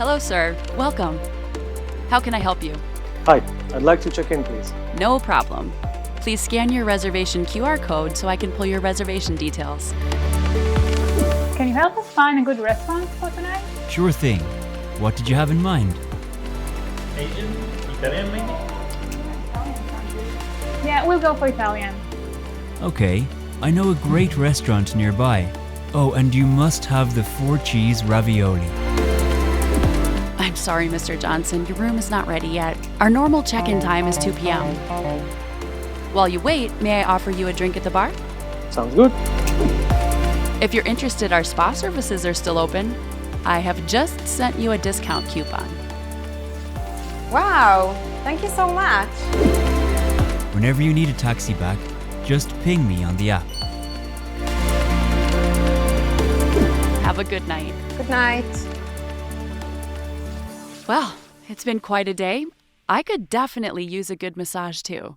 Hello, sir. Welcome. How can I help you? Hi, I'd like to check in, please. No problem. Please scan your reservation QR code so I can pull your reservation details. Can you help us find a good restaurant for tonight? Sure thing. What did you have in mind? Asian? Italian maybe? Yeah, we'll go for Italian. Okay, I know a great restaurant nearby. Oh, and you must have the 4-cheese ravioli. I'm sorry, Mr. Johnson. Your room is not ready yet. Our normal check-in time is 2 p.m. While you wait, may I offer you a drink at the bar? Sounds good. If you're interested, our spa services are still open. I have just sent you a discount coupon. Wow, thank you so much. Whenever you need a taxi back, just ping me on the app. Have a good night. Good night. Well, it's been quite a day. I could definitely use a good massage too.